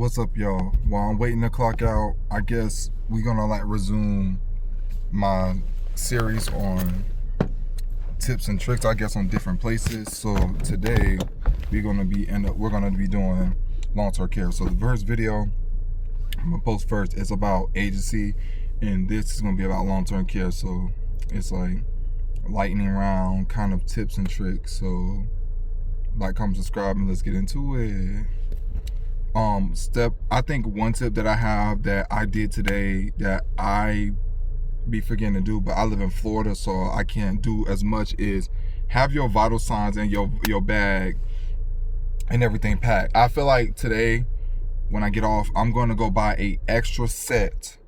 What's up, y'all? While I'm waiting to clock out, I guess we're gonna resume my series on tips and tricks, I guess, on different places. So today we're gonna be doing long-term care. So the first video I'm gonna post first is about agency, and this is gonna be about long-term care. So it's like lightning round kind of tips and tricks. So like, comment, subscribe, and let's get into it. I think one tip that I have that I did today that I be forgetting to do, but I live in Florida, so I can't do as much, is have your vital signs and your bag and everything packed. I feel like today when I get off, I'm going to go buy a extra set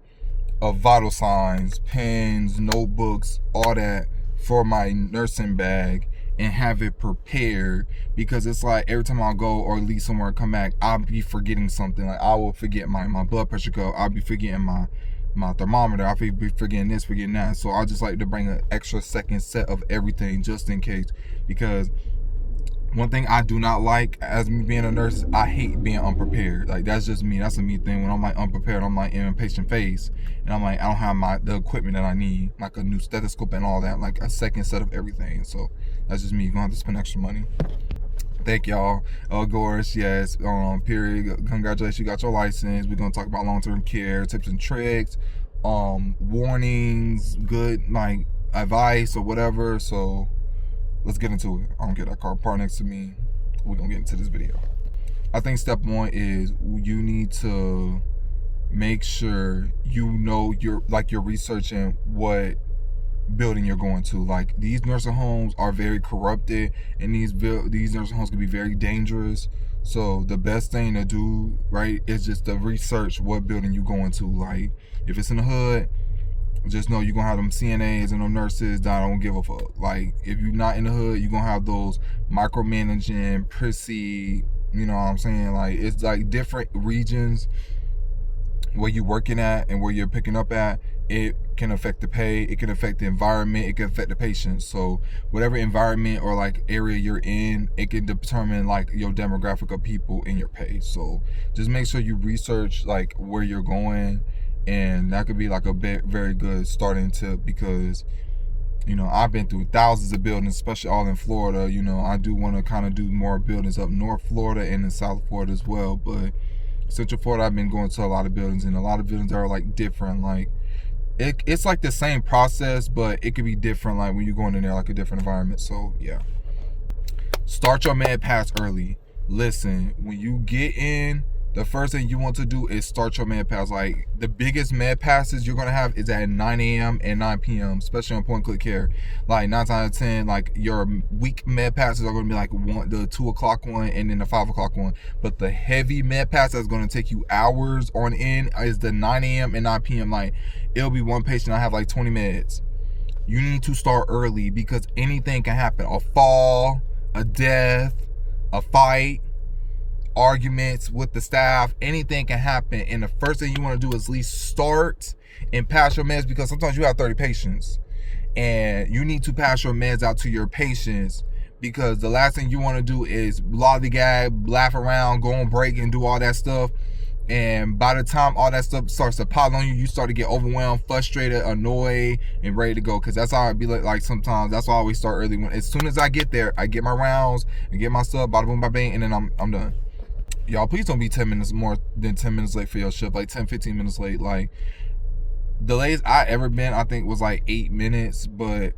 of vital signs, pens, notebooks, all that for my nursing bag, and have it prepared, because it's like every time I go or leave somewhere and come back, I'll be forgetting something. Like I will forget my blood pressure cup, I'll be forgetting my thermometer, I'll be forgetting this, forgetting that. So I just like to bring an extra second set of everything just in case, because one thing I do not like as me being a nurse, I hate being unprepared. Like that's just me. That's a me thing. When I'm like unprepared, I'm like in a patient phase, and I'm like I don't have the equipment that I need, like a new stethoscope and all that, like a second set of everything. So that's just me. You're gonna have to spend extra money. Thank y'all. Goris, yes. Period. Congratulations, you got your license. We're gonna talk about long-term care tips and tricks, warnings, good like advice or whatever. So let's get into it. I don't get that car parked next to me. We're gonna get into this video. I think step one is you need to make sure you know you're researching what building you're going to. Like these nursing homes are very corrupted, and these nursing homes can be very dangerous. So the best thing to do, right, is just to research what building you're going to. Like if it's in the hood, just know you're gonna have them CNAs and them nurses that don't give a fuck. Like if you're not in the hood, you're gonna have those micromanaging, prissy, you know what I'm saying? Like it's like different regions where you're working at and where you're picking up at. It can affect the pay, it can affect the environment, it can affect the patient. So whatever environment or like area you're in, it can determine like your demographic of people in your pay. So just make sure you research like where you're going, and that could be like a very good starting tip, because you know I've been through thousands of buildings, especially all in Florida. You know I do want to kind of do more buildings up North Florida and in South Florida as well, but Central Florida I've been going to a lot of buildings, and a lot of buildings are like different. Like it's like the same process, but it could be different like when you're going in there, like a different environment. So yeah, start your med pass early. Listen, when you get in, the first thing you want to do is start your med pass. Like the biggest med passes you're gonna have is at 9 a.m. and 9 p.m., especially on point click care. Like 9 times out of 10, like your weak med passes are gonna be like the 2 o'clock one and then the 5 o'clock one. But the heavy med pass that's gonna take you hours on end is the 9 a.m. and 9 p.m. Like it'll be one patient I have like 20 meds. You need to start early, because anything can happen. A fall, a death, a fight, arguments with the staff, anything can happen. And the first thing you want to do is at least start and pass your meds, because sometimes you have 30 patients and you need to pass your meds out to your patients, because the last thing you want to do is lollygag, laugh around, go on break and do all that stuff. And by the time all that stuff starts to pile on you, you start to get overwhelmed, frustrated, annoyed, and ready to go. Because that's how it be like sometimes. That's why I always start early. As soon as I get there, I get my rounds and get my stuff, bada boom, bada bang, and then I'm done. Y'all, please don't be 10 minutes more than 10 minutes late for your shift. Like 10, 15 minutes late. Like the latest I ever been, I think, was like 8 minutes. But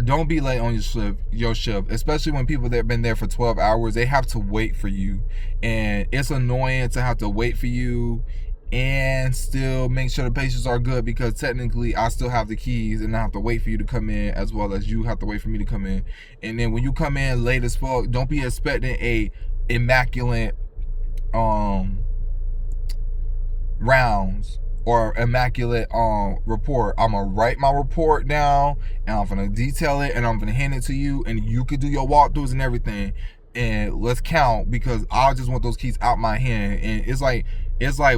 don't be late on your shift, especially when people that have been there for 12 hours, they have to wait for you. And it's annoying to have to wait for you and still make sure the patients are good, because technically I still have the keys and I have to wait for you to come in, as well as you have to wait for me to come in. And then when you come in late as fuck, don't be expecting a immaculate rounds or immaculate report. I'm gonna write my report down and I'm gonna detail it and I'm gonna hand it to you, and you could do your walkthroughs and everything, and let's count, because I just want those keys out my hand. And it's like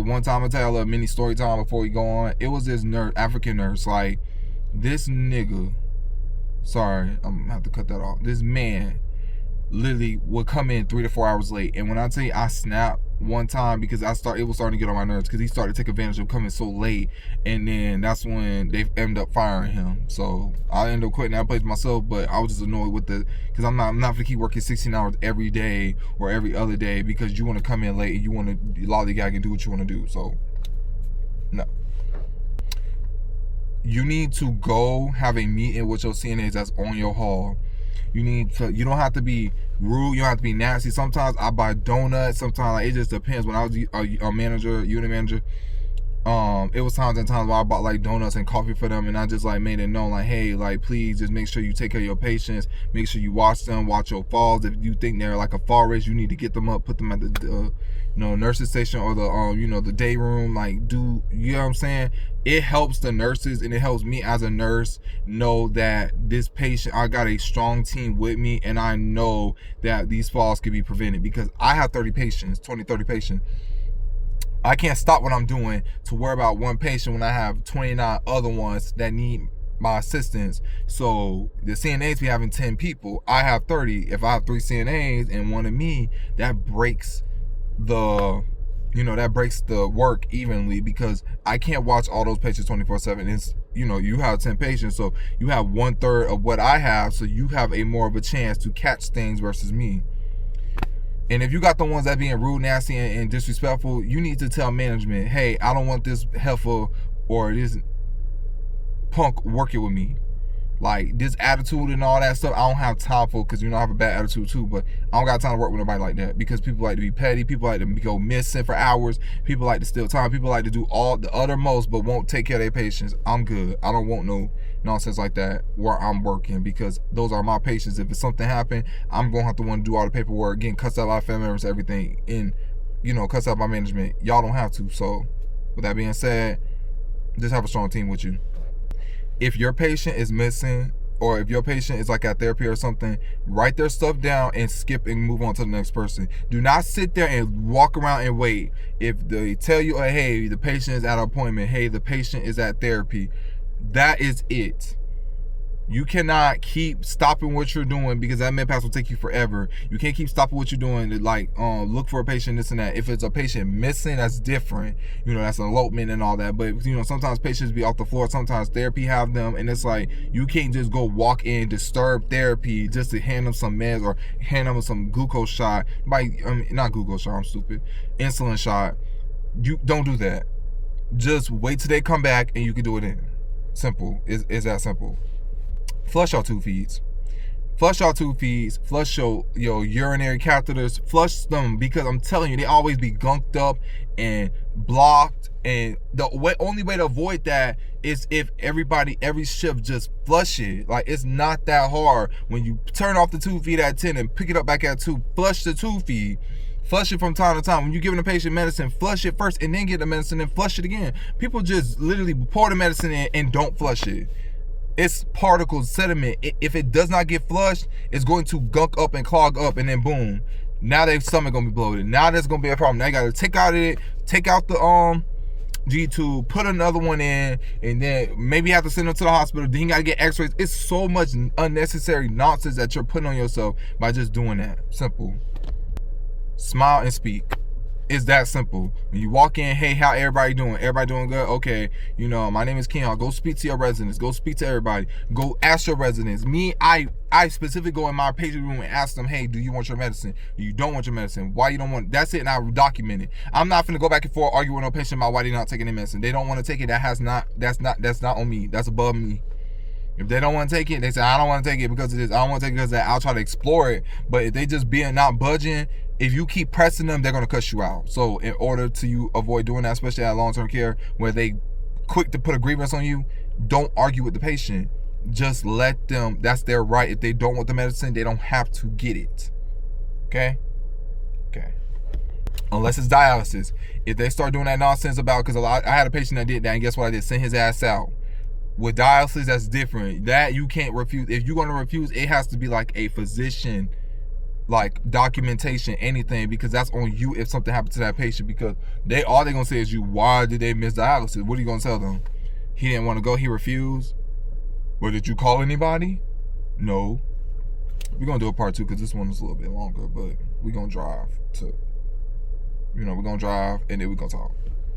one time, I'll tell you a little mini story time before we go on. It was this nurse, African nurse, like this nigga, sorry, I'm gonna have to cut that off. This man literally would come in 3 to 4 hours late, and when I tell you I snapped, one time because it was starting to get on my nerves because he started to take advantage of coming so late, and then that's when they ended up firing him. So I ended up quitting that place myself, but I was just annoyed with because I'm not gonna keep working 16 hours every day or every other day because you want to come in late and you want to lollygag and do what you want to do. So no. You need to go have a meeting with your CNAs that's on your hall. You don't have to be rude, you don't have to be nasty. Sometimes I buy donuts, sometimes like, it just depends. When I was a manager, unit manager, it was times and times where I bought like donuts and coffee for them, and I just like made it known like, hey, like please just make sure you take care of your patients, make sure you watch them, watch your falls. If you think they're like a fall risk, you need to get them up, put them at the nurses station or the the day room. Like, do you know what I'm saying? It helps the nurses and it helps me as a nurse know that this patient, I got a strong team with me, and I know that these falls can be prevented because I have 30 patients, 30 patients. I can't stop what I'm doing to worry about one patient when I have 29 other ones that need my assistance. So the CNAs be having 10 people. I have 30. If I have 3 CNAs and one of me, that breaks the work evenly because I can't watch all those patients 24/7. It's you have 10 patients, so you have 1/3 of what I have, so you have a more of a chance to catch things versus me. And if you got the ones that being rude, nasty, and disrespectful, you need to tell management, hey, I don't want this heifer or this punk working with me. Like, this attitude and all that stuff, I don't have time for, because I have a bad attitude too, but I don't got time to work with nobody like that because people like to be petty, people like to go missing for hours, people like to steal time, people like to do all the uttermost but won't take care of their patients. I'm good. I don't want no nonsense like that where I'm working because those are my patients. If it's something happen, I'm going to have to want to do all the paperwork, getting cussed out by family members, everything, and, cussed out by management. Y'all don't have to. So, with that being said, just have a strong team with you. If your patient is missing, or if your patient is like at therapy or something, write their stuff down and skip and move on to the next person. Do not sit there and walk around and wait. If they tell you, hey, the patient is at an appointment, hey, the patient is at therapy, that is it. You cannot keep stopping what you're doing because that med pass will take you forever. You can't keep stopping what you're doing to look for a patient, this and that. If it's a patient missing, that's different. That's an elopement and all that. But sometimes patients be off the floor. Sometimes therapy have them, and it's like you can't just go walk in, disturb therapy just to hand them some meds or hand them some glucose shot. Not glucose shot. I'm stupid. Insulin shot. You don't do that. Just wait till they come back and you can do it in. Simple. Is that simple? Flush your tube feeds. Flush your urinary catheters. Flush them because I'm telling you, they always be gunked up and blocked. And the only way to avoid that is if every shift just flush it. Like, it's not that hard. When you turn off the tube feed at 10 and pick it up back at 2, flush the tube feed. Flush it from time to time. When you're giving a patient medicine, flush it first and then get the medicine and flush it again. People just literally pour the medicine in and don't flush it. It's particles, sediment. If it does not get flushed, it's going to gunk up and clog up, and then boom, now their stomach gonna be bloated. Now there's gonna be a problem. Now you gotta take out the G tube, put another one in, and then maybe you have to send them to the hospital. Then you gotta get x-rays. It's so much unnecessary nonsense that you're putting on yourself by just doing that. Simple. Smile and speak. It's that simple. When you walk in, hey, how everybody doing? Everybody doing good? Okay, my name is Keon. Go speak to your residents. Go speak to everybody. Go ask your residents. Me, I specifically go in my patient room and ask them, hey, do you want your medicine? You don't want your medicine. Why you don't want it? That's it, and I document it. I'm not finna go back and forth argue with no patient about why they're not taking their medicine. They don't want to take it. That's not on me. That's above me. If they don't want to take it, they say, I don't want to take it because of this. I don't want to take it because of that. I'll try to explore it. But if they just being not budging, if you keep pressing them, they're going to cuss you out. So in order to you avoid doing that, especially at long-term care where they quick to put a grievance on you, don't argue with the patient. Just let them, that's their right. If they don't want the medicine, they don't have to get it. Okay? Okay. Unless it's dialysis. If they start doing that nonsense about, because I had a patient that did that, and guess what I did? Send his ass out. With dialysis, that's different. That you can't refuse. If you're going to refuse, it has to be like a physician, like documentation, anything, because that's on you if something happens to that patient, because all they're going to say is why did they miss dialysis? What are you going to tell them? He didn't want to go, he refused? Well, did you call anybody? No. We're going to do a part 2 because this one is a little bit longer, but we're going to drive to You know, we're gonna drive and then we're gonna talk.